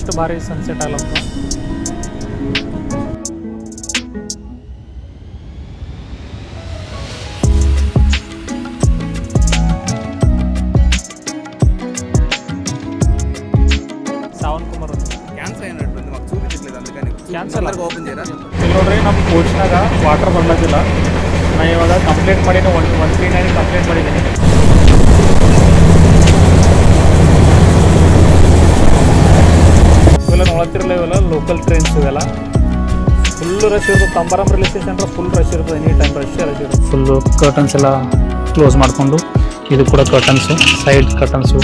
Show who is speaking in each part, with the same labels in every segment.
Speaker 1: ಎಷ್ಟು ಭಾರಿ sunset ಆಗ್ಲತ್ತ. Shravan Kumar
Speaker 2: cancel అయినట్టుంది, మాకు చూపించట్లేదు, అందుకని
Speaker 1: ಕ್ಯಾನ್ಸಲ್
Speaker 2: ఓపెన్ చేయరా?
Speaker 1: ಇಲ್ಲಿ ನೋಡ್ರಿ ನಮ್ಮ ಕೋಚ್ನಾಗ ವಾಟರ್ ಬರ್ಲತ್ತಿಲ್ಲ. ನಾನು ಇವಾಗ ಕಂಪ್ಲೇಂಟ್ ಮಾಡೀನಿ, 139 ಕಂಪ್ಲೇಂಟ್ ಮಾಡಿದ್ದೀನಿ. ಇವೆಲ್ಲ ನೋಡ್ತಿರಲ್ಲ, ಇವೆಲ್ಲ ಲೋಕಲ್ ಟ್ರೈನ್ಸ್ ಇವೆಲ್ಲ ಫುಲ್ ರಶ್ ಇರೋದು. ತಂಬಾರಂ ರೈಲ್ವೆ ಸ್ಟೇಷನ್ ಫುಲ್ ರಶ್ ಇರ್ತದೆ, ಎನಿ ಟೈಮ್ ರಶ್ ಇರೋದು. ಫುಲ್ಲು ಕರ್ಟನ್ಸ್ ಎಲ್ಲ ಕ್ಲೋಸ್ ಮಾಡಿಕೊಂಡು, ಇದು ಕೂಡ ಕರ್ಟನ್ಸು, ಸೈಡ್ ಕರ್ಟನ್ಸು.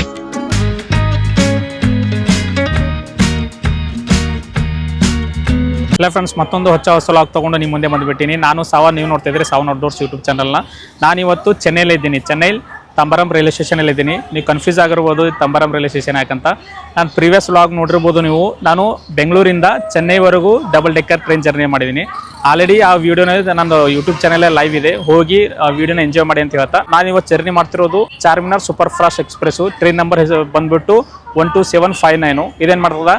Speaker 1: ಇಲ್ಲ ಫ್ರೆಂಡ್ಸ್, ಮತ್ತೊಂದು ಹೊಸ ಲಾಗ್ ತೊಗೊಂಡು ನಿಮ್ಮ ಮುಂದೆ ಬಂದುಬಿಟ್ಟಿನಿ. ನಾನು ಸಾವ, ನೀವು ನೋಡ್ತಿದ್ರಿ ಸಾವನ್ ಔಟ್ಡೋರ್ಸ್ ಯೂಟ್ಯೂಬ್ ಚಾನಲ್ನ. ನಾನಿವತ್ತು ಚೆನ್ನೈಲಿ ಇದ್ದೀನಿ. ಚೆನ್ನೈಲಿ ತಂಬಾರಂ ರೈಲ್ವೆ ಸ್ಟೇಷನಲ್ಲಿ ಇದ್ದೀನಿ. ನೀವು ಕನ್ಫ್ಯೂಸ್ ಆಗಿರ್ಬೋದು ತಂಬಾರಂ ರೈಲ್ವೆ ಸ್ಟೇಷನ್ ಯಾಕಂತ. ನಾನು ಪ್ರೀವಿಯಸ್ ವ್ಲಾಗ್ ನೋಡಿರ್ಬೋದು ನೀವು. ನಾನು ಬೆಂಗಳೂರಿಂದ ಚೆನ್ನೈವರೆಗೂ ಡಬಲ್ ಡೆಕ್ಕರ್ ಟ್ರೈನ್ ಜರ್ನಿ ಮಾಡಿದ್ದೀನಿ. ಆಲ್ರೆಡಿ ಆ ವಿಡಿಯೋನ ನನ್ನ ಯೂಟ್ಯೂಬ್ ಚಾನಲೇ ಲೈವ್ ಇದೆ, ಹೋಗಿ ಆ ವಿಡಿಯೋನ ಎಂಜಾಯ್ ಮಾಡಿ ಅಂತ ಹೇಳ್ತಾ ನಾನು ಇವತ್ತು ಜರ್ನಿ ಮಾಡ್ತಿರೋದು Charminar super fast express. Train number ಬಂದುಬಿಟ್ಟು 12759. ಇದೇನು ಮಾಡ್ತದ,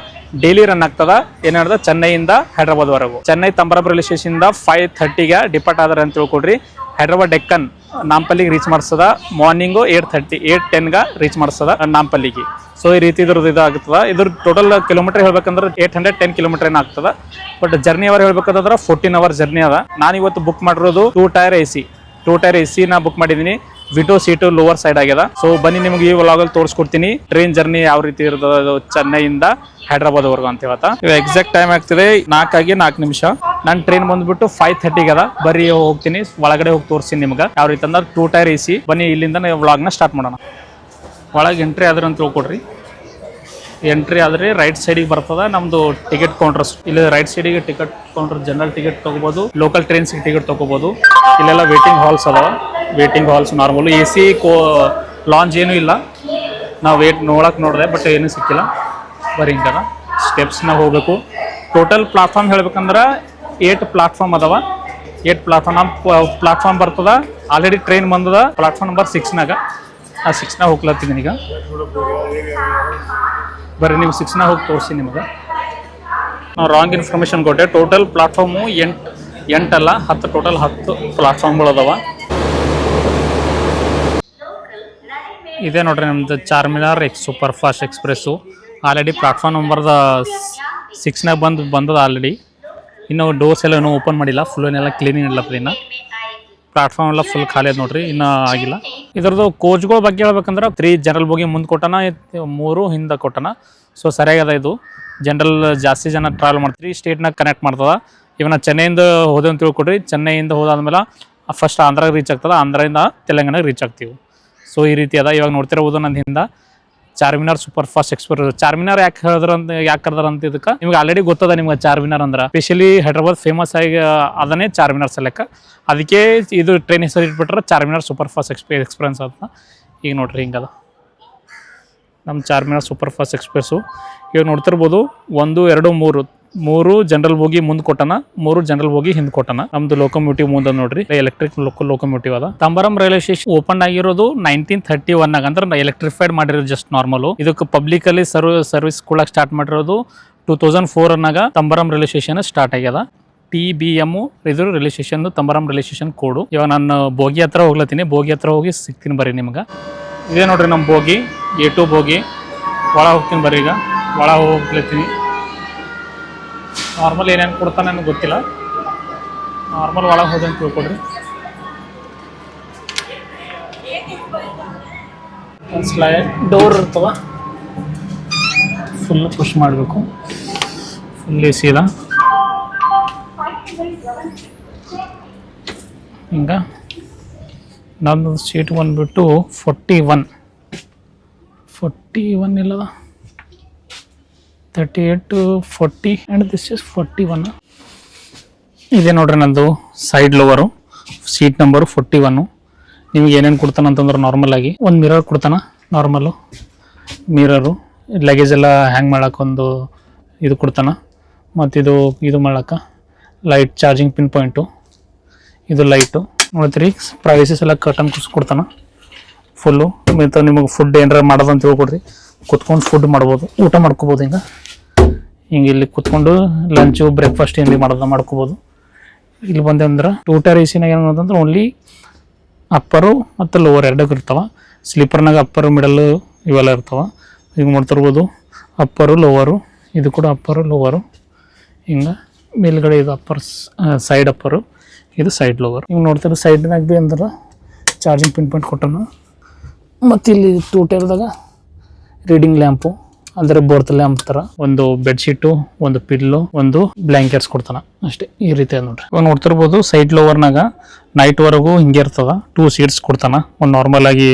Speaker 1: ಡೈಲಿ ರನ್ ಆಗ್ತದ. ಏನಾಡ್ದ, ಚೆನ್ನೈಯಿಂದ ಹೈದ್ರಾಬಾದ್ವರೆಗೂ. ಚೆನ್ನೈ ತಂಬಾರಂ ರೈಲ್ವೆ ಸ್ಟೇಷನಿಂದ 5:30ಗೆ ಡಿಪಾರ್ಟ್ ಆದ್ರೆ ಅಂತ ತಿಳ್ಕೊಡ್ರಿ. ಹೈದ್ರಾಬಾದ್ ಡೆಕ್ಕನ್ ನಾಂಪಲ್ಲಿಗೆ ರೀಚ್ ಮಾಡಿಸ್ತದ. ಮಾರ್ನಿಂಗು 8:10 ರೀಚ್ ಮಾಡಿಸ್ತದ ನಾಂಪಲ್ಲಿಗೆ. ಸೊ ಈ ರೀತಿ ಇದ್ರದ್ದು ಇದಾಗ್ತದ. ಇದ್ರ ಟೋಟಲ್ ಕಿಲೋಮೀಟರ್ ಹೇಳ್ಬೇಕಂದ್ರೆ 810 ಕಿಲೋಮೀಟರ್ ಏನಾಗ್ತದ. ಬಟ್ ಜರ್ನಿ ಅವರ್ ಹೇಳ್ಬೇಕಂದ್ರೆ 14 ಅವರ್ ಜರ್ನಿ ಅದ. ನಾನು ಇವತ್ತು ಬುಕ್ ಮಾಡಿರೋದು 2 ಟೈರ್ AC ನಾ ಬುಕ್ ಮಾಡಿದ್ದೀನಿ. ವಿಂಡೋ ಸೀಟು ಲೋವರ್ ಸೈಡ್ ಆಗ್ಯದ. ಸೊ ಬನ್ನಿ ನಿಮ್ಗೆ ಈ ವ್ಲಾಗಲ್ಲಿ ತೋರಿಸ್ಕೊಡ್ತೀನಿ ಟ್ರೈನ್ ಜರ್ನಿ ಯಾವ ರೀತಿ ಇರ್ತದೆ ಚೆನ್ನೈಯಿಂದ ಹೈದ್ರಾಬಾದ್ವರೆಗೂ ಅಂತ ಹೇಳ್ತಾ. ಇವಾಗ ಎಕ್ಸಾಕ್ಟ್ ಟೈಮ್ ಆಗ್ತಿದೆ 4:04. ನನ್ನ ಟ್ರೈನ್ ಬಂದ್ಬಿಟ್ಟು 5:30 ಅದ. ಬರ್ರಿ ಹೋಗ್ತೀನಿ, ಒಳಗಡೆ ಹೋಗಿ ತೋರಿಸ್ತೀನಿ ನಿಮ್ಗೆ ಯಾವ ರೀತಿ ಅಂದ್ರೆ 2 ಟೈರ್ AC. ಬನ್ನಿ ಇಲ್ಲಿಂದ ವ್ಲಾಗ್ನ ಸ್ಟಾರ್ಟ್ ಮಾಡೋಣ. ಒಳಗೆ ಎಂಟ್ರಿ ಆದ್ರೆ ಅಂತ ತಿಳ್ಕೊಡ್ರಿ. ಎಂಟ್ರಿ ಆದರೆ ರೈಟ್ ಸೈಡಿಗೆ ಬರ್ತದ ನಮ್ಮದು ಟಿಕೆಟ್ ಕೌಂಟರ್ಸ್. ಇಲ್ಲಿ ರೈಟ್ ಸೈಡಿಗೆ ಟಿಕೆಟ್ ಕೌಂಟರ್, ಜನರಲ್ ಟಿಕೆಟ್ ತೊಗೋಬೋದು, ಲೋಕಲ್ ಟ್ರೈನ್ಸ್ಗೆ ಟಿಕೆಟ್ ತೊಗೋಬೋದು. ಇಲ್ಲೆಲ್ಲ ವೇಟಿಂಗ್ ಹಾಲ್ಸ್ ಅದಾವ. Waiting halls normal. AC lounge ಏನೂ ಇಲ್ಲ. ನಾವು ನೋಡಕ್ಕೆ ನೋಡಿದೆ ಬಟ್ ಏನೂ ಸಿಕ್ಕಿಲ್ಲ. ಬರೀ ಹಿಂಗದ ಸ್ಟೆಪ್ಸ್ನಾಗ ಹೋಗಬೇಕು. ಟೋಟಲ್ ಪ್ಲಾಟ್ಫಾರ್ಮ್ ಹೇಳ್ಬೇಕಂದ್ರೆ 8 ಪ್ಲಾಟ್ಫಾರ್ಮ್ ಅದಾವ. 8 ಪ್ಲಾಟ್ಫಾರ್ಮ್. ನಮ್ಮ ಪ್ಲಾಟ್ಫಾರ್ಮ್ ಬರ್ತದ. ಆಲ್ರೆಡಿ ಟ್ರೈನ್ ಬಂದದ ಪ್ಲಾಟ್ಫಾರ್ಮ್ ನಂಬರ್ 6ನಾಗ. ಆ 6ನಾಗ ಹೋಗ್ಲತ್ತಿದ್ದೀನಿ ಈಗ. ಬರ್ರಿ ನೀವು 6ನಾಗ ಹೋಗಿ ತೋರಿಸಿ ನಿಮಗೆ. ನಾವು ರಾಂಗ್ ಇನ್ಫಾರ್ಮೇಷನ್ ಕೊಟ್ಟೆ. ಟೋಟಲ್ ಪ್ಲಾಟ್ಫಾರ್ಮು 8 ಅಲ್ಲ 10. ಟೋಟಲ್ 10 ಪ್ಲಾಟ್ಫಾರ್ಮ್ಗಳು ಅದಾವ. ಇದೇ ನೋಡ್ರಿ ನಮ್ಮದು Charminar super fast express. Already platform ನಂಬರ್ದ 6ನಾಗ ಬಂದದ ಆಲ್ರೆಡಿ. ಇನ್ನು ಡೋರ್ಸ್ ಎಲ್ಲ ಇನ್ನೂ ಓಪನ್ ಮಾಡಿಲ್ಲ. ಫುಲ್ ಏನೆಲ್ಲ ಕ್ಲೀನಿಂಗ್ ಇಲ್ಲಪ್ಪ. ಇನ್ನು ಪ್ಲಾಟ್ಫಾರ್ಮ್ ಎಲ್ಲ ಫುಲ್ ಖಾಲಿ ಅದ ನೋಡ್ರಿ, ಇನ್ನೂ ಆಗಿಲ್ಲ. ಇದ್ರದ್ದು ಕೋಚ್ಗಳ ಬಗ್ಗೆ ಹೇಳ್ಬೇಕಂದ್ರೆ 3 ಜನರಲ್ ಬೋಗಿ ಮುಂದೆ ಕೊಟ್ಟನ, 3 ಹಿಂದೆ ಕೊಟ್ಟನ. ಸೊ ಸರಿಯಾಗದ. ಇದು ಜನರಲ್ ಜಾಸ್ತಿ ಜನ ಟ್ರಾವೆಲ್ ಮಾಡ್ತೀರಿ. ಸ್ಟೇಟ್ನಾಗ ಕನೆಕ್ಟ್ ಮಾಡ್ತದ. ಇವನ್ನ ಚೆನ್ನೈಯಿಂದ ಹೋದೆ ಅಂತ ತಿಳ್ಕೊಡ್ರಿ. ಚೆನ್ನೈಯಿಂದ ಹೋದಾದ್ಮೇಲೆ ಫಸ್ಟ್ ಆಂಧ್ರಾಗ ರೀಚ್ ಆಗ್ತದೆ. ಆಂಧ್ರದಿಂದ ತೆಲಂಗಾಣಕ್ಕೆ ರೀಚ್ ಆಗ್ತೀವಿ. ಸೊ ಈ ರೀತಿ ಅದ. ಇವಾಗ ನೋಡ್ತಿರ್ಬೋದು ನನ್ನ ಹಿಂದೆ Charminar super fast express. Charminar ಯಾಕೆ ಕರೆದಾರ ಅಂತ ಇದಕ್ಕೆ ನಿಮ್ಗೆ ಆಲ್ರೆಡಿ ಗೊತ್ತದ. ನಿಮ್ಗೆ ಚಾರ್ಮಿನಾರ್ ಅಂದ್ರೆ ಸ್ಪೆಷಲಿ ಹೈದ್ರಾಬಾದ್ ಫೇಮಸ್ ಆಗಿ ಅದನ್ನೇ ಚಾರ್ಮಿನಾರ್ ಸೆಲೆಕ್ಕ. ಅದಕ್ಕೆ ಇದು ಟ್ರೈನ್ ಹೆಸರು ಇಟ್ಬಿಟ್ರೆ ಚಾರ್ಮಿನಾರ್ ಸೂಪರ್ ಫಾಸ್ಟ್ ಎಕ್ಸ್ಪ್ರೆಸ್ ಅಂತ. ಈಗ ನೋಡ್ರಿ ಹಿಂಗದ ನಮ್ಮ ಚಾರ್ಮಿನಾರ್ ಸೂಪರ್ ಫಾಸ್ಟ್ ಎಕ್ಸ್ಪ್ರೆಸ್ಸು. ಇವಾಗ ನೋಡ್ತಿರ್ಬೋದು 1, 2, 3 ಜನರಲ್ ಬೋಗಿ ಮುಂದೆ ಕೊಟ್ಟನ, 3 ಜನರಲ್ ಬೋಗಿ ಹಿಂದೆ ಕೊಟ್ಟನ. ನಮ್ದು ಲೋಕೋಮೋಟಿವ್ ಮುಂದೆ ನೋಡ್ರಿ ಎಲೆಕ್ಟ್ರಿಕ್ ಲೋಕೋಮೋಟಿವ್ ಅದ. ತಂಬಾರಂ ರೈಲ್ವೆ ಸ್ಟೇಷನ್ ಓಪನ್ ಆಗಿರೋದು 1931 ಅಂದ್ರೆ ಎಲೆಕ್ಟ್ರಿಫೈಡ್ ಮಾಡಿರೋದು ಜಸ್ಟ್ ನಾರ್ಮಲು. ಇದಕ್ಕೆ ಪಬ್ಲಿಕ್ ಅಲ್ಲಿ ಸರ್ವಿಸ್ ಕೊಡಕ್ಕೆ ಸ್ಟಾರ್ಟ್ ಮಾಡಿರೋದು 2004 ತಂಬಾರಂ ರೈಲ್ವೆ ಸ್ಟೇಷನ್ ಸ್ಟಾರ್ಟ್ ಆಗ್ಯದ. TBM ಇದು ರೈಲ್ವೆ ಸ್ಟೇಷನ್, ತಂಬಾರಂ ರೈಲ್ವೆ ಸ್ಟೇಷನ್ ಕೋಡು. ಇವಾಗ ನಾನು ಬೋಗಿ ಹತ್ರ ಹೋಗ್ಲತ್ತೀನಿ. ಬೋಗಿ ಹತ್ರ ಹೋಗಿ ಸಿಗ್ತೀನಿ ಬರ್ರಿ ನಿಮ್ಗೆ. ಇದೇ ನೋಡ್ರಿ ನಮ್ಮ ಬೋಗಿ, A2 ಬೋಗಿ. ಒಳ ಹೋಗ್ತೀನಿ ಬರ್ರಿ. ಈಗ ಒಳ ಹೋಗ್ಲತ್ತೀನಿ. ನಾರ್ಮಲ್ ಏನೇನು ಕೊಡ್ತಾನೆ ನನಗೆ ಗೊತ್ತಿಲ್ಲ. ನಾರ್ಮಲ್ ಒಳಗೆ ಹೋದೆ ಅಂತ ತಿಳ್ಕೊಡ್ರಿ. ಒಂದು ಸ್ಲೈಡ್ ಡೋರ್ ಇರ್ತವ, ಫುಲ್ ಪುಷ್ ಮಾಡಬೇಕು. ಫುಲ್ AC ಇಲ್ಲ ಹಿಂಗೆ. ನನ್ನ ಸೀಟ್ ಬಂದುಬಿಟ್ಟು 41 ಇಲ್ಲದ 38, 40 ಆ್ಯಂಡ್ ದಿಸ್ ಇಸ್ 41. ಇದೇ ನೋಡ್ರಿ ನಂದು ಸೈಡ್ ಲೋವರು. Seat number 41. ನಿಮ್ಗೆ ಏನೇನು ಕೊಡ್ತಾನೆ ಅಂತಂದ್ರೆ ನಾರ್ಮಲ್ ಆಗಿ ಒಂದು ಮಿರರ್ ಕೊಡ್ತಾನೆ. ನಾರ್ಮಲು ಮಿರರು, ಲಗೇಜ್ ಎಲ್ಲ ಹ್ಯಾಂಗ್ ಮಾಡೋಕ್ಕೊಂದು ಇದು ಕೊಡ್ತಾನೆ. ಮತ್ತು ಇದು ಮಾಡೋಕ್ಕೆ ಲೈಟ್, ಚಾರ್ಜಿಂಗ್ ಪಿನ್ ಪಾಯಿಂಟು, ಇದು ಲೈಟು ನೋಡ್ತೀರಿ. ಪ್ರೈವಸೀಸ್ ಎಲ್ಲ ಕರ್ಟನ್ ಕೊಡ್ತಾನೆ ಫುಲ್ಲು. ಮತ್ತು ನಿಮಗೆ ಫುಡ್ ಏನಾರ ಮಾಡೋದು ಅಂತ ಹೇಳ್ಕೊಡ್ರಿ. ಕುತ್ಕೊಂಡು ಫುಡ್ ಮಾಡ್ಬೋದು, ಊಟ ಮಾಡ್ಕೋಬೋದು. ಹಿಂಗೆ ಹಿಂಗೆ ಇಲ್ಲಿ ಕುತ್ಕೊಂಡು ಲಂಚು ಬ್ರೇಕ್ಫಾಸ್ಟ್ ಇಲ್ಲಿ ಮಾಡ್ಕೋಬೋದು. ಇಲ್ಲಿ ಬಂದೆ ಅಂದ್ರೆ 2 ಟೈರ್ ಎ ಸಿನಾಗ ಏನಂತಂದ್ರೆ ಓನ್ಲಿ ಅಪ್ಪರು ಮತ್ತು ಲೋವರ್ ಎರಡಕ್ಕೆ ಇರ್ತಾವೆ. ಸ್ಲೀಪರ್ನಾಗ ಅಪ್ಪರು ಮಿಡಲ್ಲು ಇವೆಲ್ಲ ಇರ್ತಾವೆ. ಹಿಂಗೆ ಮಾಡ್ತಿರ್ಬೋದು ಅಪ್ಪರು ಲೋವರು, ಇದು ಕೂಡ ಅಪ್ಪರು ಲೋವರು. ಹಿಂಗೆ ಮೇಲ್ಗಡೆ ಇದು ಅಪ್ಪರ್ ಸೈಡ್ ಅಪ್ಪರು, ಇದು ಸೈಡ್ ಲೋವರ್. ಹಿಂಗೆ ನೋಡ್ತಾರೆ ಸೈಡ್ನಾಗ ಭೀ ಅಂದ್ರೆ ಚಾರ್ಜಿಂಗ್ ಪಿನ್ ಪಾಯಿಂಟ್ ಕೊಟ್ಟನು. ಮತ್ತು ಇಲ್ಲಿ 2 ಟೈರ್ದಾಗ ರೀಡಿಂಗ್ ಲ್ಯಾಂಪು ಅಂದರೆ ಬೋರ್ತ್ ಲ್ಯಾಂಪ್ ಥರ, ಒಂದು ಬೆಡ್ಶೀಟು, ಒಂದು ಪಿಲ್ಲು, ಒಂದು ಬ್ಲ್ಯಾಂಕೆಟ್ಸ್ ಕೊಡ್ತಾನೆ ಅಷ್ಟೇ. ಈ ರೀತಿ ಅದು ನೋಡ್ರಿ. ಇವಾಗ ನೋಡ್ತಿರ್ಬೋದು ಸೈಡ್ ಲೋವರ್ನಾಗ ನೈಟ್ವರೆಗೂ ಹಿಂಗೆ ಇರ್ತದೆ. 2 ಸೀಟ್ಸ್ ಕೊಡ್ತಾನೆ. ಒಂದು ನಾರ್ಮಲ್ ಆಗಿ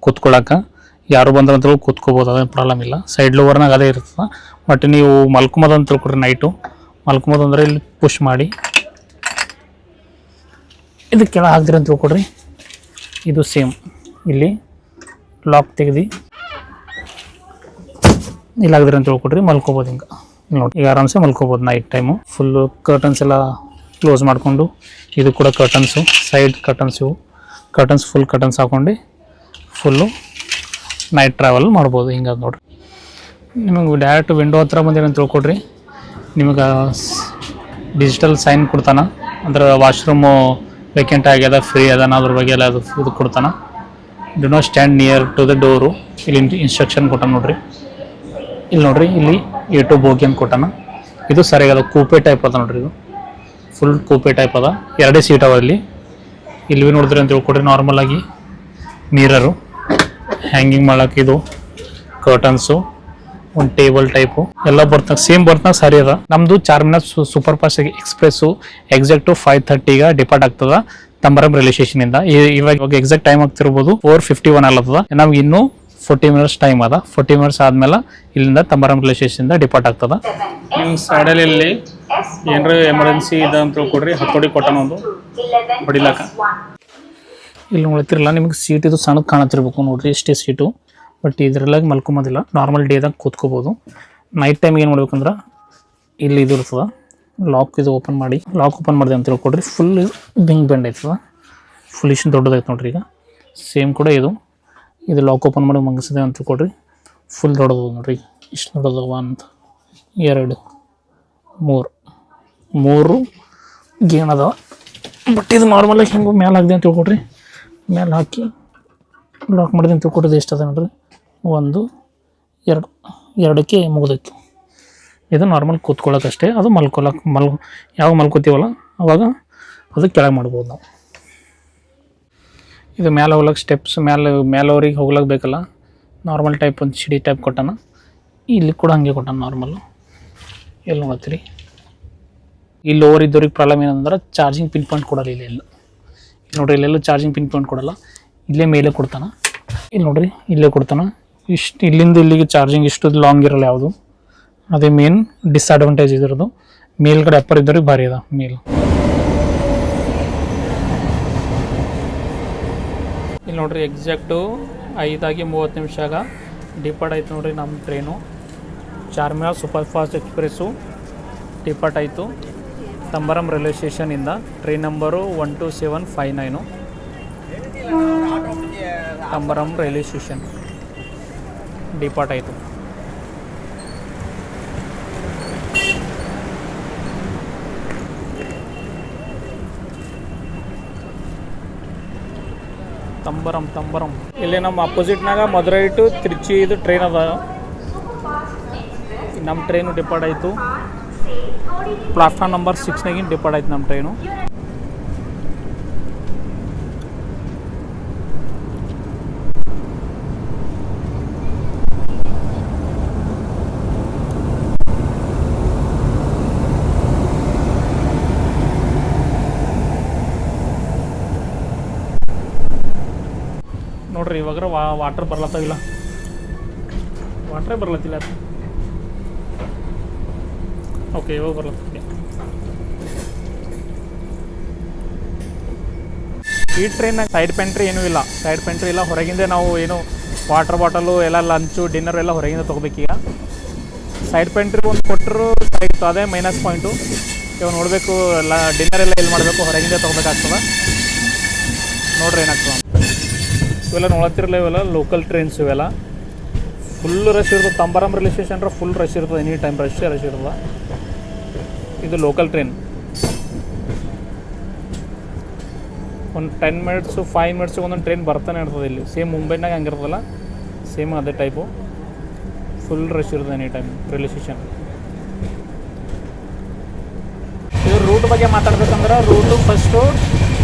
Speaker 1: ಕೂತ್ಕೊಳ್ಳೋಕೆ ಯಾರು ಬಂದ್ರಂತೂ ಕೂತ್ಕೋಬೋದು, ಅದೇನು ಪ್ರಾಬ್ಲಮ್ ಇಲ್ಲ. ಸೈಡ್ ಲೋವರ್ನಾಗ ಅದೇ ಇರ್ತದೆ. ಬಟ್ ನೀವು ಮಲ್ಕೊಂಬೋದಂತ ತಿಳ್ಕೊಡ್ರಿ, ನೈಟು ಮಲ್ಕೊಂಬೋದಂದ್ರೆ ಇಲ್ಲಿ ಪುಷ್ ಮಾಡಿ ಇದು ಕೆಳಗೆ ಹಾಕ್ದಿರಿ ಅಂತ ತಿಳ್ಕೊಡ್ರಿ. ಇದು ಸೇಮ್ ಇಲ್ಲಿ ಲಾಕ್ ತೆಗೆದು ಇಲ್ಲ ಹಾಕಿದ್ರಿ ಅಂತ ತಿಳ್ಕೊಡ್ರಿ, ಮಲ್ಕೋಬೋದು. ಹಿಂಗೆ ನೋಡಿ ಈಗ ಆರಾಮ್ಸೆ ಮಲ್ಕೋಬೋದು ನೈಟ್ ಟೈಮು. ಫುಲ್ಲು ಕರ್ಟನ್ಸ್ ಎಲ್ಲ ಕ್ಲೋಸ್ ಮಾಡಿಕೊಂಡು, ಇದು ಕೂಡ ಕರ್ಟನ್ಸು, ಸೈಡ್ ಕರ್ಟನ್ಸ್, ಇವು ಕರ್ಟನ್ಸ್ ಫುಲ್ ಕರ್ಟನ್ಸ್ ಹಾಕ್ಕೊಂಡು ಫುಲ್ಲು ನೈಟ್ ಟ್ರಾವೆಲ್ ಮಾಡ್ಬೋದು. ಹಿಂಗೆ ಅದು ನೋಡಿರಿ. ನಿಮಗೆ ಡೈರೆಕ್ಟ್ ವಿಂಡೋ ಹತ್ರ ಬಂದಿರ ಅಂತ ತಿಳ್ಕೊಡ್ರಿ, ನಿಮಗೆ ಡಿಜಿಟಲ್ ಸೈನ್ ಕೊಡ್ತಾನೆ. ಅಂದ್ರೆ ವಾಶ್ರೂಮು ವೇಕೆಂಟ್ ಆಗ್ಯದ, ಫ್ರೀ ಅದ ಅದ್ರ ಬಗ್ಗೆ ಎಲ್ಲ ಅದು ಇದು ಕೊಡ್ತಾನೆ. Do not stand near to the door, ಇಲ್ಲಿ ಇನ್ಸ್ಟ್ರಕ್ಷನ್ ಕೊಟ್ಟಾನ ನೋಡ್ರಿ. ಇಲ್ಲಿ ನೋಡ್ರಿ, ಇಲ್ಲಿ A2 ಬೋಗಿ ಅಂತ ಕೊಟ್ಟಾನ. ಇದು ಸರಿಯಾಗದ ಕೂಪೆ ಟೈಪ್ ಅದ ನೋಡ್ರಿ. ಇದು ಫುಲ್ ಕೂಪೆ ಟೈಪ್ ಅದ. 2 ಸೀಟ್ ಅವ ಇಲ್ಲಿ. ಇಲ್ಲಿ ನೋಡಿದ್ರಿ ಅಂತ ತಿಳ್ಕೊಡ್ರಿ. ನಾರ್ಮಲ್ ಆಗಿ ಮಿರರು, ಹ್ಯಾಂಗಿಂಗ್ ಮಾಡೋಕೆ ಇದು ಕರ್ಟನ್ಸು, ಒಂದು ಟೇಬಲ್ ಟೈಪು ಎಲ್ಲ ಬರ್ತಾಗ ಸೇಮ್ ಬರ್ತಾಗ ಸರಿ ಅದ. ನಮ್ಮದು Charminar super fast express exact 5:30ಗೆ ಡಿಪಾರ್ಟ್ ಆಗ್ತದ ತಂಬರಂ ರೈಲ್ವೆ ಸ್ಟೇಷನಿಂದ. ಇವಾಗ ಎಕ್ಸಾಕ್ಟ್ ಟೈಮ್ ಆಗ್ತಿರ್ಬೋದು 4:51 ಅಲ್ಲದ. ನಮ್ಗೆ ಇನ್ನೂ 40 ಮಿನಿಟ್ಸ್ ಟೈಮ್ ಅದ. 40 ಮಿನಿಟ್ಸ್ ಆದಮೇಲೆ ಇಲ್ಲಿಂದ ತಂಬರಂ ರೈಲ್ವೆ ಸ್ಟೇಷನಿಂದ ಡಿಪಾರ್ಟ್ ಆಗ್ತದ. ನಿಮ್ಮ ಸೈಡಲ್ಲಿ ಇಲ್ಲಿ ಏನಾರ ಎಮರ್ಜೆನ್ಸಿ ಇದೆ ಅಂತ ತಿಳ್ಕೊಡ್ರಿ, ಹತ್ತೋಡಿ ಕೊಟ್ಟನ ಒಂದು ಹೊಡಿಲಾಕ. ಇಲ್ಲಿ ನೋಡ್ತಿರಲ್ಲ, ನಿಮ್ಗೆ ಸೀಟ್ ಇದು ಸಣ್ಣದು ಕಾಣತ್ತಿರ್ಬೇಕು ನೋಡ್ರಿ, ಇಷ್ಟೇ ಸೀಟು. ಬಟ್ ಇದ್ರಲ್ಲಾಗ ಮಲ್ಕೊಂಬೋದಿಲ್ಲ, ನಾರ್ಮಲ್ ಡೇದಾಗ ಕೂತ್ಕೋಬೋದು. ನೈಟ್ ಟೈಮಿಗೆ ಏನು ಮಾಡ್ಬೇಕಂದ್ರೆ ಇಲ್ಲಿ ಇದು ಇರ್ತದೆ ಲಾಕ್, ಇದು ಓಪನ್ ಮಾಡಿ ಲಾಕ್ ಓಪನ್ ಮಾಡಿದೆ ಅಂತ ತಿಳ್ಕೊಡ್ರಿ. ಫುಲ್ ಬಿಂಗ್ ಬೆಂಡ್ ಆಯ್ತದ, ಫುಲ್ ಇಷ್ಟು ದೊಡ್ಡದಾಯ್ತು ನೋಡ್ರಿ. ಈಗ ಸೇಮ್ ಕೂಡ ಇದು ಲಾಕ್ ಓಪನ್ ಮಾಡಿ ಮಗಿಸಿದೆ ಅಂತ ತಿಳ್ಕೊಡ್ರಿ. ಫುಲ್ ದೊಡ್ಡದು ನೋಡ್ರಿ, ಇಷ್ಟು ದೊಡ್ಡದು. 1 2 3 ಗೇನ್ ಅದಾವ. ಬಟ್ ಇದು ನಾರ್ಮಲಾಗಿ ಹಿಂಗೆ ಮೇಲೆ ಹಾಕಿದೆ ಅಂತ ತಿಳ್ಕೊಡ್ರಿ. ಮೇಲೆ ಹಾಕಿ ಲಾಕ್ ಮಾಡಿದೆ ಅಂತ ತಿಳ್ಕೊಡ್ರಿ. ಎಷ್ಟು ಅದ ನೋಡ್ರಿ, 1 2 2ಕ್ಕೆ ಮುಗಿದೈತು. ಇದು ನಾರ್ಮಲ್ ಕೂತ್ಕೊಳ್ಳೋಕಷ್ಟೇ. ಅದು ಯಾವಾಗ ಮಲ್ಕೋತೀವಲ್ಲ ಅವಾಗ ಅದು ಕೆಳಗೆ ಮಾಡ್ಬೋದು ನಾವು. ಇದು ಮೇಲೆ ಹೋಗ್ಲಕ್ಕೆ ಸ್ಟೆಪ್ಸ್, ಮೇಲವ್ರಿಗೆ ಹೋಗ್ಲಕ್ಕೆ ಬೇಕಲ್ಲ, ನಾರ್ಮಲ್ ಟೈಪ್ ಒಂದು ಸಿಡಿ ಟೈಪ್ ಕೊಟ್ಟಾನ. ಇಲ್ಲಿ ಕೂಡ ಹಾಗೆ ಕೊಟ್ಟಾನ ನಾರ್ಮಲ್ಲು. ಎಲ್ಲಿ ನೋಡ್ತೀರಿ, ಇಲ್ಲಿ ಲೋವರ್ ಇದ್ದವ್ರಿಗೆ ಪ್ರಾಬ್ಲಮ್ ಏನಂದ್ರೆ ಚಾರ್ಜಿಂಗ್ ಪಿನ್ ಪಾಯಿಂಟ್ ಕೊಡಲ್ಲ. ಇಲ್ಲಿ ನೋಡ್ರಿ, ಇಲ್ಲೆಲ್ಲೂ ಚಾರ್ಜಿಂಗ್ ಪಿನ್ ಪಾಯಿಂಟ್ ಕೊಡಲ್ಲ, ಇಲ್ಲೇ ಮೇಲೆ ಕೊಡ್ತಾನೆ. ಇಲ್ಲಿ ನೋಡ್ರಿ, ಇಲ್ಲೇ ಕೊಡ್ತಾನೆ. ಇಷ್ಟು ಇಲ್ಲಿಂದ ಇಲ್ಲಿಗೆ ಚಾರ್ಜಿಂಗ್ ಇಷ್ಟು ಲಾಂಗ್ ಇರಲ್ಲ ಯಾವುದು. ಅದೇ ಮೇನ್ ಡಿಸ್ಅಡ್ವಾಂಟೇಜ್ ಇದ್ರದ್ದು. ಮೇಲ್ಗಡೆ ಅಪ್ಪರ್ ಇದ್ದವ್ರಿಗೆ ಭಾರಿ ಅದ ಮೇಲ್. ಇಲ್ಲಿ ನೋಡ್ರಿ, ಎಕ್ಸಾಕ್ಟು 5:30 ಡಿಪಾರ್ಟ್ ಆಯ್ತು ನೋಡ್ರಿ ನಮ್ಮ train. Charminar super fast express depart ಆಯಿತು ತಂಬರಂ ರೈಲ್ವೆ ಸ್ಟೇಷನಿಂದ. Train number 12759 Tambaram railway station depart ಆಯಿತು. ತಂಬರಂ ಇಲ್ಲಿ ನಮ್ಮ ಅಪೋಸಿಟ್ನಾಗ ಮಧುರೈ ಟು ತಿರುಚಿ ಇದು ಟ್ರೈನ್ ಅದ. ನಮ್ಮ ಟ್ರೈನು ಡಿಪಾರ್ಟ್ ಆಯಿತು. ಪ್ಲಾಟ್ಫಾರ್ಮ್ ನಂಬರ್ 6ನಾಗಿನ ಡಿಪಾರ್ಟ್ ಆಯ್ತು ನಮ್ಮ ಟ್ರೈನು. ನೋಡ್ರಿ, ಇವಾಗ ವಾಟರ್ ಬರ್ಲತ್ತಾವಿಲ್ಲ, ವಾಟ್ರೇ ಬರ್ಲತ್ತಿಲ್ಲ. ಓಕೆ, ಇವಾಗ ಬರ್ಲತ್ತೆ. ಈ ಟ್ರೈನಾಗ ಸೈಡ್ ಪೆಂಟ್ರಿ ಏನೂ ಇಲ್ಲ, ಹೊರಗಿಂದ ನಾವು ಏನು ವಾಟರ್ ಬಾಟಲು ಎಲ್ಲ ಲಂಚು ಡಿನ್ನರ್ ಎಲ್ಲ ಹೊರಗಿಂದ ತೊಗೋಬೇಕೀಗ. ಸೈಡ್ ಪೆಂಟ್ರಿ ಒಂದು ಕೊಟ್ಟರು ಸೈಡ್, ಅದೇ ಮೈನಸ್ ಪಾಯಿಂಟು. ಇವಾಗ ನೋಡಬೇಕು, ಡಿನ್ನರ್ ಎಲ್ಲ ಎಲ್ಲಿ ಮಾಡಬೇಕು, ಹೊರಗಿಂದ ತೊಗೋಬೇಕಾಗ್ತದೆ. ನೋಡ್ರಿ ಏನಾಗ್ತದೆ. ಇವೆಲ್ಲ ನೋಡತ್ತಿರಲ್ಲ, ಇವೆಲ್ಲ ಲೋಕಲ್ ಟ್ರೈನ್ಸ್. ಇವೆಲ್ಲ ಫುಲ್ ರಶ್ ಇರ್ತದೆ. Tambaram railway station full rush ಇರ್ತದೆ, ಎನಿ ಟೈಮ್ ರಶ್ ಇರ್ತದೆ. ಇದು ಲೋಕಲ್ ಟ್ರೈನ್. ಒಂದು 10 ಮಿನಿಟ್ಸು 5 ಮಿನಿಟ್ಸಿಗೆ ಒಂದೊಂದು ಟ್ರೈನ್ ಬರ್ತಾನೆ ಇರ್ತದೆ ಇಲ್ಲಿ. ಸೇಮ್ ಮುಂಬೈನಾಗ ಹಂಗಿರ್ತದಲ್ಲ, ಸೇಮ್ ಅದೇ ಟೈಪು. ಫುಲ್ ರಶ್ ಇರ್ತದೆ ಎನಿ ಟೈಮ್ ರೈಲ್ವೆ ಸ್ಟೇಷನ್. ಇದು ರೂಟ್ ಬಗ್ಗೆ ಮಾತಾಡ್ಬೇಕಂದ್ರೆ ರೂಟು ಫಸ್ಟು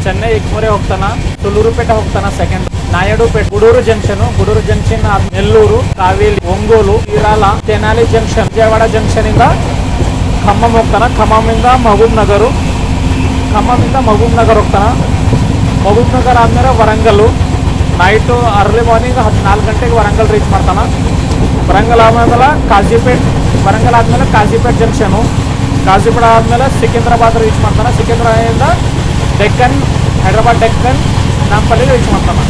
Speaker 1: ಚೆನ್ನೈ ಎಗ್ಮೋರೆ ಹೋಗ್ತಾನೆ, ತುಳೂರುಪೇಟೆ ಹೋಗ್ತಾನೆ. ಸೆಕೆಂಡ್ ನಾಯಡುಪೇಟೆ, ಗೂಡೂರು ಜಂಕ್ಷನ್ ನೆಲ್ಲೂರು, ಕಾವೇರಿ, ಒಂಗೋಲು, ಇರಾಲ, ತೆನಾಲಿ ಜಂಕ್ಷನ್, ವಿಜಯವಾಡ ಜಂಕ್ಷನಿಂದ ಖಮ್ಮಂ ಹೋಗ್ತಾನೆ. ಖಮ್ಮಿಂದ ಮಹಬೂಬ್ ನಗರ್ ಹೋಗ್ತಾನೆ. ಮಹಬೂಬ್ ನಗರ್ ಆದಮೇಲೆ ವರಂಗಲ್ಲು. ನೈಟು ಅರ್ಲಿ ಮಾರ್ನಿಂಗ್ 14 ಗಂಟೆಗೆ ವರಂಗಲ್ ರೀಚ್ ಮಾಡ್ತಾನೆ. ವರಂಗಲ್ ಆದಮೇಲೆ ಕಾಜಿಪೇಟ್ ಜಂಕ್ಷನು. ಕಾಜಿಪೇಟ್ ಆದಮೇಲೆ ಸಿಕಿಂದ್ರಾಬಾದ್ ರೀಚ್ ಮಾಡ್ತಾನೆ. ಸಿಕಿಂದ್ರಾಬಾದಿಂದ ಡೆಕ್ಕನ್, ಹೈದ್ರಾಬಾದ್ ಡೆಕ್ಕನ್, ನಾಂಪಲ್ಲಿ ರೀಚ್ ಮಾಡ್ತಾನೆ.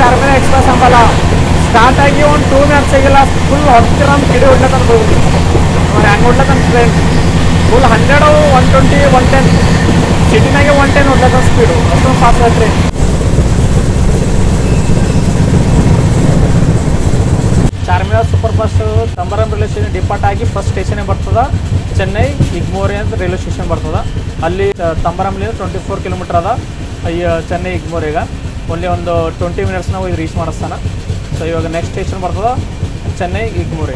Speaker 1: ಚಾರ್ಮಿನಾರ್ ಎಕ್ಸ್ಪ್ರೆಸ್ ಅಂಬಲ್ಲ ಸ್ಟಾರ್ಟ್ ಆಗಿ ಒಂದು 2 ಮಿನಿಟ್ಸ್ ಆಗಿಲ್ಲ, ಫುಲ್ ಹತ್ತಿರ ಕಿಡಿ ಹೊಡ್ಲಕ್ಕಂತ ಹೋಗಿ ಹ್ಯಾಂಗೆ ಹೊಡ್ಲಕ್ಕಂತ ಟ್ರೈನ್ ಫುಲ್ 100, 120, 110 ಸಿಟಿನಾಗೆ 110 ಹೊಡ್ಲಕ್ಕ ಸ್ಪೀಡು. ಅಷ್ಟೊಂದು ಫಾಸ್ಟ್ ಆದ train. Charminar super fast Tambaram railway station depart ಆಗಿ ಫಸ್ಟ್ ಸ್ಟೇಷನ್ಗೆ ಬರ್ತದೆ ಚೆನ್ನೈ ಇಗ್ಮೋರೆ ಅಂತ ರೈಲ್ವೆ ಸ್ಟೇಷನ್ ಬರ್ತದೆ. ಅಲ್ಲಿ ತಂಬರಂಲಿಂದ 24 ಕಿಲೋಮೀಟರ್ ಅದ ಚೆನ್ನೈ ಇಗ್ಮೋರೆಗೆ. ಓನ್ಲಿ ಒಂದು 20 ಮಿನಿಟ್ಸ್ ನಾವು ಇದು ರೀಚ್ ಮಾಡಿಸ್ತಾನೆ. ಸೊ ಇವಾಗ ನೆಕ್ಸ್ಟ್ ಸ್ಟೇಷನ್ ಬರ್ತದೆ ಚೆನ್ನೈ ಇಗ್ಮೋರೆ.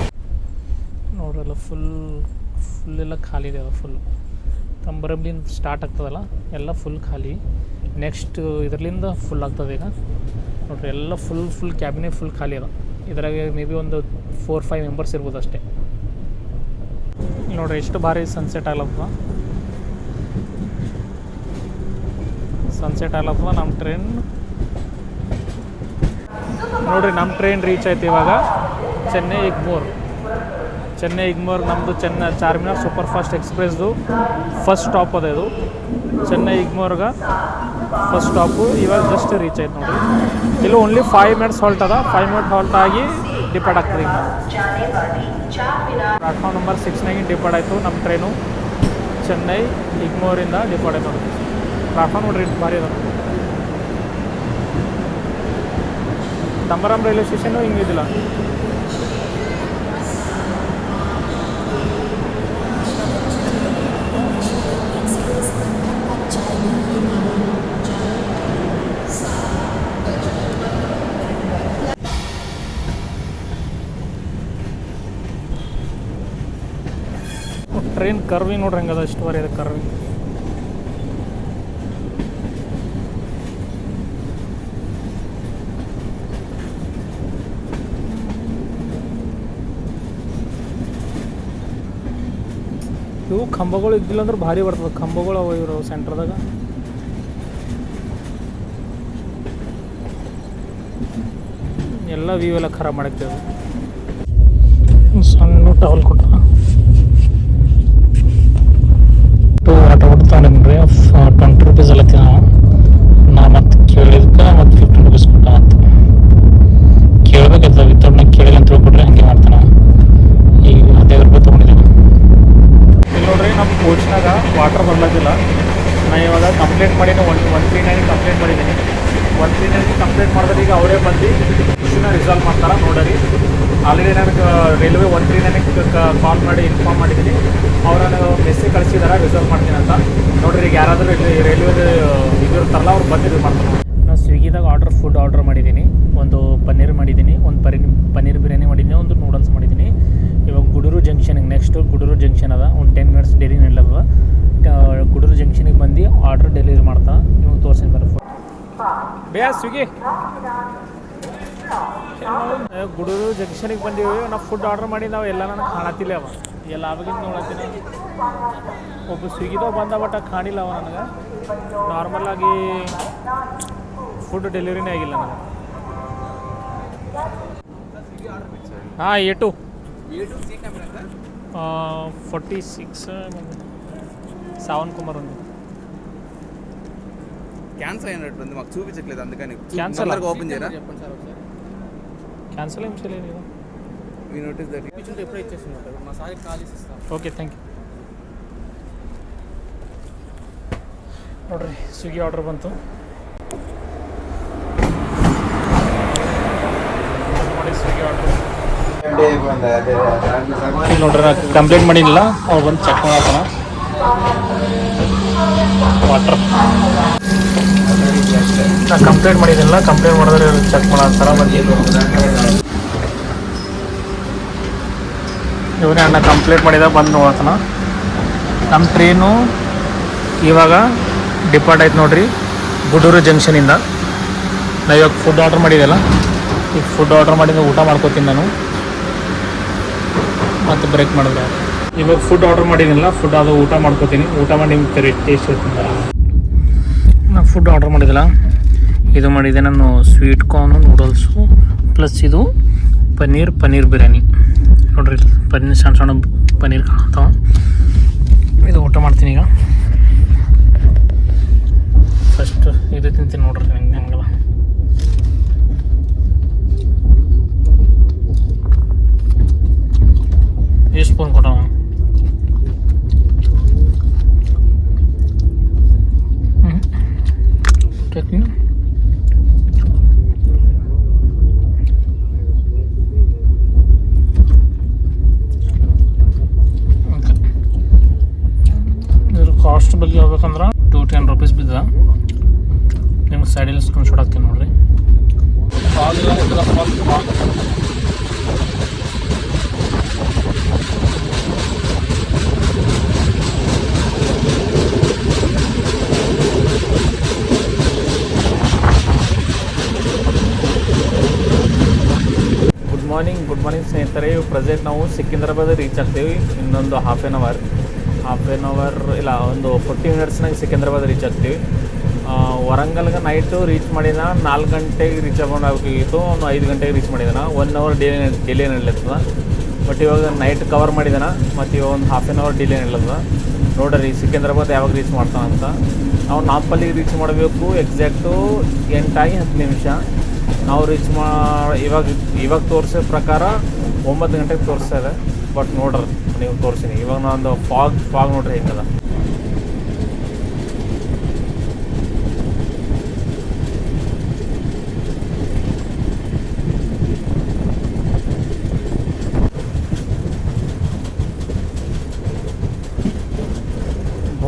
Speaker 1: ನೋಡ್ರಲ್ಲ ಫುಲ್ ಎಲ್ಲ ಖಾಲಿ ಇದೆ. ಅದು ಫುಲ್ ತಂಬರಂಲಿಂದ ಸ್ಟಾರ್ಟ್ ಆಗ್ತದಲ್ಲ ಎಲ್ಲ ಫುಲ್ ಖಾಲಿ. ನೆಕ್ಸ್ಟ್ ಇದರಲ್ಲಿಂದ ಫುಲ್ ಆಗ್ತದೆ ಈಗ. ನೋಡ್ರಿ ಎಲ್ಲ ಫುಲ್ ಕ್ಯಾಬಿನೇ ಫುಲ್ ಖಾಲಿ ಅದ. ಇದ್ರಾಗೆ ಮೇ ಬಿ ಒಂದು 4-5 ಮೆಂಬರ್ಸ್ ಇರ್ಬೋದು ಅಷ್ಟೇ. ನೋಡ್ರಿ ಎಷ್ಟು ಭಾರಿ ಸನ್ಸೆಟ್ ಆಗ್ಲತ್ತದ. ನಮ್ಮ ಟ್ರೈನ್ ನೋಡ್ರಿ, ನಮ್ಮ ಟ್ರೈನ್ ರೀಚ್ ಆಯ್ತು ಇವಾಗ ಚೆನ್ನೈ ಇಗ್ಮೋರ್. ನಮ್ಮದು ಚಾರ್ಮಿನಾರ್ ಸೂಪರ್ ಫಾಸ್ಟ್ ಎಕ್ಸ್ಪ್ರೆಸ್ದು ಫಸ್ಟ್ ಸ್ಟಾಪ್ ಅದ. ಇದು ಚೆನ್ನೈ ಇಗ್ಮೋರ್ಗೆ ಫಸ್ಟ್ ಸ್ಟಾಪು ಇವಾಗ ಜಸ್ಟ್ ರೀಚ್ ಆಯ್ತು ನೋಡ್ರಿ. ಇಲ್ಲಿ ಓನ್ಲಿ 5 ಮಿನಿಟ್ಸ್ ಹಾಲ್ಟ್ ಅದ. 5 ಮಿನಿಟ್ ಹಾಲ್ಟ್ ಆಗಿ ಡಿಪಾರ್ಟ್ ಆಗ್ತದೆ. ಈಗ ಪ್ಲಾಟ್ಫಾರ್ಮ್ ನಂಬರ್ 6ನಾಗಿ ಡಿಪಾರ್ಟ್ ಆಯಿತು ನಮ್ಮ ಟ್ರೈನು. ಚೆನ್ನೈ ಇಗ್ಮೋರಿಂದ ಡಿಪಾರ್ಟ್ ಆಯ್ತು ನೋಡ್ರಿ. ಪ್ಲಾಟ್ಫಾರ್ಮ್ ನೋಡ್ರಿ ಭಾರಿ ಅದ. ತಂಬರಂ ರೈಲ್ವೆ ಸ್ಟೇಷನ್ನು ಹಿಂಗಿದಿಲ್ಲ. ಟ್ರೈನ್ ಕರ್ವಿಂಗ್ ನೋಡ್ರಿ ಹೆಂಗದ, ಎಷ್ಟು ಬಾರಿ ಇದೆ ಕರ್ವಿಂಗ್. ಇವು ಕಂಬಗಳು ಇದ್ದಿಲ್ಲ ಅಂದ್ರೆ ಭಾರಿ ಬರ್ತದೆ. ಕಂಬಗಳು ಅವ ಇವರು ಸೆಂಟ್ರದಾಗ. ಎಲ್ಲ ವ್ಯೂ ಎಲ್ಲ ಖರಾಬ್ ಮಾಡಾಕ್ತೇವೆ. ಸಣ್ಣ ಟವಲ್ ಕೊಟ್ಟ ಆಟೋ ಕೊಡ್ತಾನೆ ರೀ. 20 ರೂಪೀಸ್ ಎಲ್ಲ ನಾ ಮತ್ತೆ ಕೇಳಿದ್ಕೆ ಮತ್ತು 15 ರೂಪೀಸ್ ಕೊಟ್ಟ. ಮತ್ತು ಕೇಳ್ಬೇಕಾಯ್ತದ ವಿತೌಟ್ ನಾ ಕೇಳಿಲ್ಲ ಅಂತ ಹೇಳ್ಕೊಟ್ರೆ ಹಂಗೆ ಮಾಡ್ತಾನೆ. ಈಗ 15 ರೂಪಾಯಿ ತೊಗೊಂಡಿದ್ದೀನಿ. ಇಲ್ಲಿ ನೋಡ್ರಿ, ನಮ್ಮ ಕೋಚ್ನಾಗ ವಾಟರ್ ಬರ್ಲತ್ತಿಲ್ಲ. ನಾನು ಇವಾಗ ಕಂಪ್ಲೇಂಟ್ ಮಾಡೀನಿ. 139 ಕಂಪ್ಲೇಂಟ್ ಮಾಡಿದ್ದೀನಿ. 139 ಕಂಪ್ಲೇಂಟ್ ಮಾಡಿದ್ರೆ ಈಗ ಅವರೇ ಬಂದು ಇಶ್ಯೂನ ರಿಸಾಲ್ವ್ ಮಾಡ್ತಾರೆ ನೋಡ್ರಿ. ಆಲ್ರೆಡಿ ನನಗೆ ರೈಲ್ವೆ 139 ಕಾಲ್ ಮಾಡಿ ಇನ್ಫಾರ್ಮ್ ಮಾಡಿದ್ದೀನಿ. ಅವ್ರು ನನಗೆ ಮೆಸೇಜ್ ಕಳಿಸಿದಾರೆ ರಿಸಾಲ್ವ್ ಮಾಡ್ತೀನಿ ಅಂತ. ನೋಡ್ರಿ, ಈಗ ಯಾರಾದರೂ ರೈಲ್ವೇದ ಇದು ಇರ್ತಾರಲ್ಲ ಅವ್ರು ಬಂದು ಇದು ಮಾಡ್ತಾರೆ. ನಾನು ಸ್ವಿಗ್ಗಿದಾಗ ಫುಡ್ ಆರ್ಡರ್ ಮಾಡಿದ್ದೀನಿ. ಒಂದು ಪನ್ನೀರ್ ಮಾಡಿದ್ದೀನಿ, ಒಂದು ಪನ್ನೀರ್ ಬಿರಿಯಾನಿ ಮಾಡಿದ್ದೀನಿ, ಒಂದು ನೂಡಲ್ಸ್ ಮಾಡಿದ್ದೀನಿ. ಇವಾಗ ಗೂಡೂರು ಜಂಕ್ಷನಿಗೆ ನೆಕ್ಸ್ಟು ಗೂಡೂರು ಜಂಕ್ಷನ್ ಅದ. ಒಂದು 10 ಮಿನಿಟ್ಸ್ ಡೆಲಿ ನಿಲ್ಲದ. ಗೂಡೂರು ಜಂಕ್ಷನಿಗೆ ಬಂದು ಆರ್ಡ್ರ್ ಡೆಲಿವರಿ ಮಾಡ್ತಾ ಇವಾಗ ತೋರಿಸಿದ ಫುಡ್ ಬೇಯ ಸ್ವಿಗ್ಗಿ. ಗೂಡೂರು ಜಂಕ್ಷನಿಗೆ ಬಂದೀವಿ. ನಾವು ಫುಡ್ ಆರ್ಡ್ರ್ ಮಾಡಿ ನಾವು ಎಲ್ಲ ನನಗೆ ಕಾಣತಿಲ್ಲ. ಅವ ಎಲ್ಲ ಆವಾಗಿಂದ ನೋಡತ್ತೀನಿ. ಒಬ್ಬ ಸ್ವಿಗ್ಗಿದಾಗ ಬಂದ ಬಟ್ ಕಾಣಿಲ್ಲ ಅವ ನನಗೆ. ನಾರ್ಮಲಾಗಿ ಫುಡ್ ಡೆಲಿವರಿನೇ ಆಗಿಲ್ಲ ನನಗೆ. ಹಾಂ A2 46 7 కుమార్ ఉంది.
Speaker 2: క్యాన్సల్ అయినట్టుంది, మాకు చూపించట్లేదు అందుకని.
Speaker 1: Cancel ఆ?
Speaker 2: ఓపెన్ చేయరా?
Speaker 1: క్యాన్సల్ ఏం చేయలేదు కదా.
Speaker 2: మీ నోటీస్ దట్
Speaker 3: ఎప్పుడో ఇచ్చేస్తున్నారు మా సార్కి కాల్ చేసి ఇస్తాం.
Speaker 1: Okay thank you. ನೋಡ್ರಿ ಸ್ವಿಗ್ಗಿ ಆರ್ಡ್ರ್ ಬಂತು ನೋಡಿ. ಸ್ವಿಗ್ಗಿ ಆರ್ಡ್ರ್ ಈಗ ನೋಡ್ರಿ ನಾ ಕಂಪ್ಲೇಂಟ್ ಮಾಡಿಲ್ಲ, ಅವ್ರು ಬಂದು ಚೆಕ್ ಮಾಡತ್ತಾನ. ವಾಟ್ರ್ ನಾ ಕಂಪ್ಲೇಂಟ್ ಮಾಡಿದ್ದಿಲ್ಲ, ಕಂಪ್ಲೇಂಟ್ ಮಾಡಿದ್ರೆ ಚೆಕ್ ಮಾಡತ್ತಾರ. ಮತ್ತು ಇವನೇ ಅಣ್ಣ ಕಂಪ್ಲೇಂಟ್ ಮಾಡಿದ ಬಂದು ನೋಡತ್ತಾನ. ನಮ್ಮ ಟ್ರೈನು ಇವಾಗ ಡಿಪಾರ್ಟ್ ಆಯ್ತು ನೋಡ್ರಿ ಗುಡೂರು ಜಂಕ್ಷನಿಂದ. ನಾವು ಇವಾಗ ಫುಡ್ ಆರ್ಡ್ರ್ ಮಾಡಿದ್ದೆಲ್ಲ, ಈಗ ಫುಡ್ ಆರ್ಡ್ರ್ ಮಾಡಿದ ಊಟ ಮಾಡ್ಕೋತೀನಿ ನಾನು, ಮತ್ತು ಬ್ರೇಕ್ ಮಾಡಿದ್ರೆ ಇವಾಗ ಫುಡ್ ಆರ್ಡ್ರ್ ಮಾಡಿದ್ದೀನಲ್ಲ, ಫುಡ್ ಅದು ಊಟ ಮಾಡ್ಕೋತೀನಿ. ಊಟ ಮಾಡಿ ನಿಮ್ಗೆ ಟೇಸ್ಟ್ ಇರ್ತೀನಿ. ನಾನು ಫುಡ್ ಆರ್ಡ್ರ್ ಮಾಡಿದ್ದಿಲ್ಲ, ಇದು ಮಾಡಿದೆ ನಾನು ಸ್ವೀಟ್ ಕಾರ್ನು ನೂಡಲ್ಸು ಪ್ಲಸ್ ಇದು ಪನ್ನೀರ್ ಬಿರಿಯಾನಿ. ನೋಡ್ರಿ ಪನ್ನೀರ್ ಸಣ್ಣ ಸಣ್ಣ ಪನ್ನೀರ್ ಕಾಣ್ತಾವ. ಇದು ಊಟ ಮಾಡ್ತೀನಿ ಈಗ. ಫಸ್ಟ್ ಇದು ತಿಂತೀನಿ ನೋಡ್ರಿ ನಂಗೆ ಹಂಗಲ್ಲ. ಎಷ್ಟು ಸ್ಪೂನ್ ಕೊಟ್ಟವ? ಚಟ್ನಿ ಇದ್ರ ಕಾಸ್ಟ್ ಬಗ್ಗೆ ಹೇಳ್ಬೇಕಂದ್ರೆ 210 ರೂಪೀಸ್ ಬಿದ್ದ. ನಿಮ್ಗೆ ಸೈಡಲ್ಲಿ ಸ್ಕ್ರೀನ್ಶಾಟ್ ಹಾಕ್ತೀನಿ ನೋಡ್ರಿ. ಗುಡ್ ಮಾರ್ನಿಂಗ್ ಸ್ನೇಹಿತರೆ. ಪ್ರೆಸೆಂಟ್ ನಾವು ಸಿಕಿಂದ್ರಾಬಾದ್ ರೀಚ್ ಆಗ್ತೀವಿ. ಇನ್ನೊಂದು ಹಾಫ್ ಆ್ಯನ್ ಅವರ್ ಇಲ್ಲ, ಒಂದು 40 ಮಿನಿಟ್ಸ್ನಾಗ ಸಿಕಿಂದ್ರಾಬಾದ್ ರೀಚ್ ಆಗ್ತೀವಿ. ವರಂಗಲ್ಗೆ ನೈಟು ರೀಚ್ ಮಾಡಿದ 4 ಗಂಟೆಗೆ ರೀಚ್ ಆಗೋಣಾಗಿತ್ತು. ಒಂದು 5 ಗಂಟೆಗೆ ರೀಚ್ ಮಾಡಿದಾನ. 1 ಅವರ್ ಡಿಲೇ ನಡೀತದ. ಬಟ್ ಇವಾಗ ನೈಟ್ ಕವರ್ ಮಾಡಿದಾನ, ಮತ್ತು ಇವಾಗ ಒಂದು ಹಾಫ್ ಆ್ಯನ್ ಅವರ್ ಡಿಲೇ ನಡೀತದ. ನೋಡ್ರಿ ಸಿಕಿಂದ್ರಾಬಾದ್ ಯಾವಾಗ ರೀಚ್ ಮಾಡ್ತಾನಂತ. ನಾವು ನಾಂಪಲ್ಲಿಗೆ ರೀಚ್ ಮಾಡಬೇಕು ಎಕ್ಸಾಕ್ಟು 8:10 ನಿಮಿಷ. ನಾವು ರೀಚ್ ಇವಾಗ ತೋರಿಸೋ ಪ್ರಕಾರ 9 ಗಂಟೆಗೆ ತೋರಿಸ್ತಾ ಇದೆ. ಬಟ್ ನೋಡ್ರಿ ನೀವು ತೋರಿಸ್ತೀನಿ ಇವಾಗ ನಾನೊಂದು ಫಾಗ್ ನೋಡ್ರಿ ಹೆಂಗದ.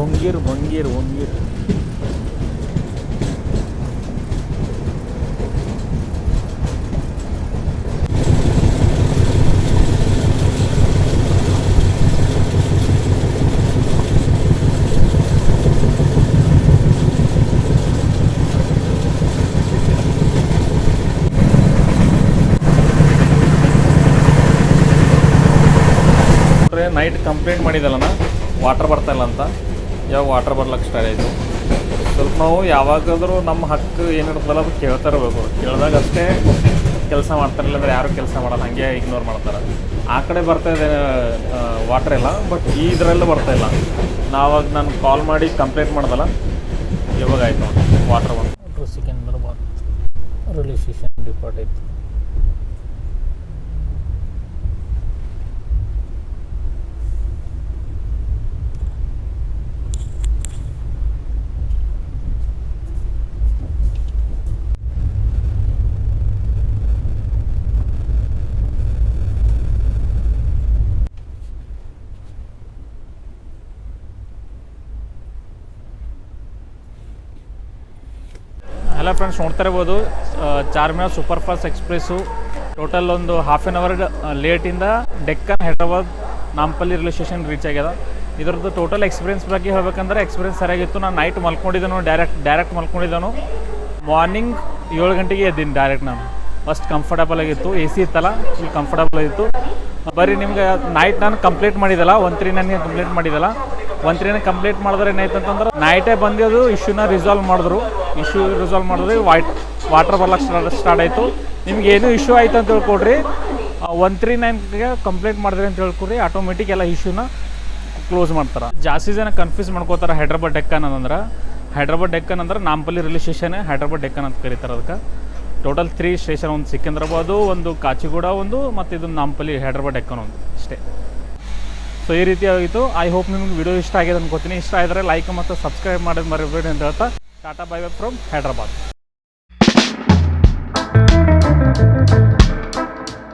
Speaker 1: ಭಂಗೀರ್ ನೈಟ್ ಕಂಪ್ಲೇಂಟ್ ಮಾಡಿದಲ್ಲ ವಾಟರ್ ಬರ್ತಾಯಿಲ್ಲ ಅಂತ. ಯಾವಾಗ ವಾಟರ್ ಬರ್ಲಿಕ್ಕೆ ಸ್ಟಾರ್ಟ್ ಆಯಿತು. ಸ್ವಲ್ಪ ನಾವು ಯಾವಾಗಾದರೂ ನಮ್ಮ ಹಕ್ಕು ಏನಿರ್ತದಲ್ಲ ಅದು ಕೇಳ್ತಾ ಇರಬೇಕು. ಕೇಳಿದಾಗ ಅಷ್ಟೇ ಕೆಲಸ ಮಾಡ್ತಾರೆ, ಇಲ್ಲಾಂದ್ರೆ ಯಾರು ಕೆಲಸ ಮಾಡಲ್ಲ, ಹಾಗೆ ಇಗ್ನೋರ್ ಮಾಡ್ತಾರೆ. ಆ ಕಡೆ ಬರ್ತಾಯಿದೆ ವಾಟರ್ ಎಲ್ಲ, ಬಟ್ ಈ ಇದರಲ್ಲೂ ಬರ್ತಾಯಿಲ್ಲ. ನಾನು ಕಾಲ್ ಮಾಡಿ ಕಂಪ್ಲೇಂಟ್ ಮಾಡ್ದಲ್ಲ, ಇವಾಗ ಆಯ್ತು ನೋಡಿ ವಾಟರ್ ಬಂದು. ಸಿಕಿಂದ್ರಾಬಾದ್ ರೈಲ್ವೆ ಸ್ಟೇಷನ್ ಡಿಪಾರ್ಟ್ ಆಯಿತು. ಎಲ್ಲ ಫ್ರೆಂಡ್ಸ್ ನೋಡ್ತಾ ಇರ್ಬೋದು, Charminar super fast express total ಒಂದು ಹಾಫ್ ಆ್ಯನ್ ಅವರ್ ಲೇಟಿಂದ Deccan Hyderabad Nampally railway station reach ಆಗ್ಯದ. ಇದರದ್ದು ಟೋಟಲ್ ಎಕ್ಸ್ಪೀರಿಯನ್ಸ್ ಬಗ್ಗೆ ಹೇಳ್ಬೇಕಂದ್ರೆ ಎಕ್ಸ್ಪೀರಿಯನ್ಸ್ ಸರಿಯಾಗಿತ್ತು. ನಾನು ನೈಟ್ ಮಲ್ಕೊಂಡಿದ್ದನು, ಡೈರೆಕ್ಟ್ ಮಲ್ಕೊಂಡಿದ್ದನು. ಮಾರ್ನಿಂಗ್ 7 ಗಂಟೆಗೆ ಎದ್ದೀನಿ ಡೈರೆಕ್ಟ್. ನಾನು ಫಸ್ಟ್ ಕಂಫರ್ಟಬಲ್ ಆಗಿತ್ತು, AC ಇತ್ತಲ್ಲ, ಫುಲ್ ಕಂಫರ್ಟಬಲ್ ಆಗಿತ್ತು. ಬರೀ ನಿಮ್ಗೆ ನೈಟ್ ನಾನು ಕಂಪ್ಲೀಟ್ ಮಾಡಿದಲ್ಲ, 139 ಕಂಪ್ಲೀಟ್ ಮಾಡಿದಲ್ಲ. 139 ಕಂಪ್ಲೀಟ್ ಮಾಡಿದ್ರೆ ಏನಾಯ್ತು ಅಂತಂದ್ರೆ ನೈಟೇ ಬಂದು ಅದು ಇಶ್ಯೂನ ರಿಸಾಲ್ವ್ ಮಾಡಿದ್ರು. ಇಶ್ಯೂ ರಿಸಾಲ್ವ್ ಮಾಡಿದ್ರೆ ವಾಟರ್ ಬರ್ಲಕ್ಕೆ ಸ್ಟಾರ್ಟ್ ಆಯಿತು. ನಿಮ್ಗೆ ಏನೂ ಇಶ್ಯೂ ಆಯಿತು ಅಂತ ಹೇಳ್ಕೊಡ್ರಿ, 139ಗೆ ಕಂಪ್ಲೇಂಟ್ ಮಾಡಿದ್ರಿ ಅಂತ ಹೇಳ್ಕೊಡ್ರಿ, ಆಟೋಮೆಟಿಕ್ ಎಲ್ಲ ಇಶ್ಯೂನ ಕ್ಲೋಸ್ ಮಾಡ್ತಾರೆ. ಜಾಸ್ತಿ ಜನ ಕನ್ಫ್ಯೂಸ್ ಮಾಡ್ಕೋತಾರೆ ಹೈದ್ರಾಬಾದ್ ಡೆಕ್ಕನ್ ಹೈದ್ರಾಬಾದ್ ಡೆಕ್ಕನ್ ಅಂದ್ರೆ ನಾಂಪಲ್ಲಿ ರೈಲ್ವೆ ಸ್ಟೇಷನ್ ಹೈದ್ರಾಬಾದ್ ಡೆಕ್ಕನ್ ಅಂತ ಕರೀತಾರೆ. ಅದಕ್ಕೆ ಟೋಟಲ್ 3 ಸ್ಟೇಷನ್, ಒಂದು ಸಿಕಿಂದ್ರಾಬಾದು, ಒಂದು ಕಾಚಿಗೂಡ, ಒಂದು ಮತ್ತು ಇದು ನಾಂಪಲ್ಲಿ ಹೈದ್ರಾಬಾದ್ ಡೆಕ್ಕನ್ ಒಂದು ಇಷ್ಟೇ. ಸೊ ಈ ರೀತಿ ಆಗಿತ್ತು. ಐ ಹೋಪ್ ನಿಮ್ಗೆ ವಿಡಿಯೋ ಇಷ್ಟ ಆಗಿದೆ ಅನ್ಕೋತೀನಿ. ಇಷ್ಟ ಆಗಿದ್ರೆ ಲೈಕ್ ಮತ್ತು ಸಬ್ಸ್ಕ್ರೈಬ್ ಮಾಡೋದು ಮರಿಬೇಡಿ ಅಂತ ಹೇಳ್ತಾ tata bye bye from Hyderabad.